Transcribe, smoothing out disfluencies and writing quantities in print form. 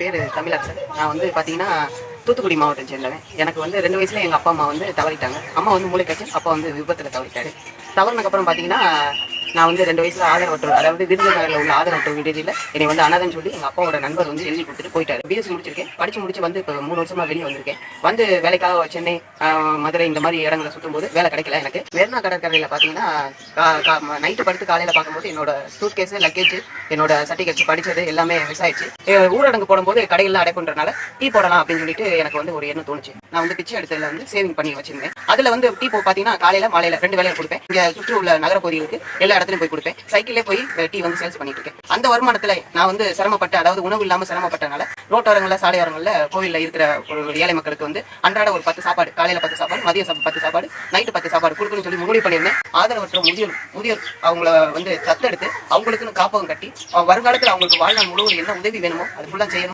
பேர் தமிழரசன். நான் வந்து பார்த்தீங்கன்னா, தூத்துக்குடி மாவட்டம் சேர்ந்தவன். எனக்கு வந்து 2 வயசுல எங்க அப்பா, அம்மா வந்து தவறிட்டாங்க. அம்மா வந்து மூளைக்காய்ச்சல், அப்பா வந்து விபத்துல தவறிட்டாரு. தவறுனதுக்கப்புறம் பார்த்தீங்கன்னா, நான் வந்து 2 வயசுல ஆதரவற்றோர், அதாவது விருதுநகர்ல உள்ள ஆதரவற்றோர் விடுதியில என்னை வந்து அனாதைன்னு சொல்லி எங்க அப்பாவோட நண்பர் வந்து எழுதி கொடுத்துட்டு போயிட்டாரு. பிஎஸ்சி முடிச்சிருக்கேன். படிச்சு முடிச்சு வந்து இப்போ 3 வருஷமா வெளியே வந்திருக்கேன். வந்து வேலைக்காக சென்னை, மதுரை இந்த மாதிரி இடங்களை சுற்றும்போது வேலை கிடைக்கல எனக்கு. மெரினா கடற்கரையில் பார்த்தீங்கன்னா, நைட்டு படுத்து காலையில் பார்க்கும்போது என்னோட சூட் கேஸ், லக்கேஜ், என்னோட சர்டிஃபிகேட்ஸ், படிச்சது எல்லாமே மிஸ் ஆயிடுச்சு. ஊரடங்கு போடும்போது கடைகள்லாம் அடைப்புன்றனால டீ போடலாம் அப்படின்னு சொல்லிட்டு எனக்கு வந்து ஒரு எண்ணம் தோணுச்சு. நான் வந்து பிச்சை எடுத்ததுல வந்து சேவிங் பண்ணி வச்சிருந்தேன். அதுல வந்து டீ பார்த்தீங்கன்னா காலையில மாலையில 2 வேலையை கொடுப்பேன். இங்க சுற்றி உள்ள நகர பகுதிகளுக்கு எல்லா இடத்துலையும் போய் கொடுப்பேன். சைக்கிள்லேயே போய் டீ வந்து சேல்ஸ் பண்ணிட்டு இருக்கேன். அந்த வருமானத்துல நான் வந்து சிரமப்பட்டு, அதாவது உணவு இல்லாம சிரமப்பட்டனால ரோட்டோரங்கள்ல, சாலையோரங்கள்ல, கோவில்ல இருக்கிற ஒரு ஏழை மக்களுக்கு வந்து அன்றாட ஒரு 10 சாப்பாடு, காலையில 10 சாப்பாடு, மதியம் 10 சாப்பாடு, நைட்டு 10 சாப்பாடு கொடுக்கணும்னு சொல்லி முடிவு பண்ணியிருந்தேன். ஆதரவற்ற முதியோர் அவங்கள வந்து தத்தெடுத்து அவங்களுக்குன்னு காப்பகம் கட்டி வருங்காலத்தில் அவங்களுக்கு வாழ்நாள் முழுவதும் என்ன உதவி வேணுமோ அது ஃபுல்லா செய்யணும்.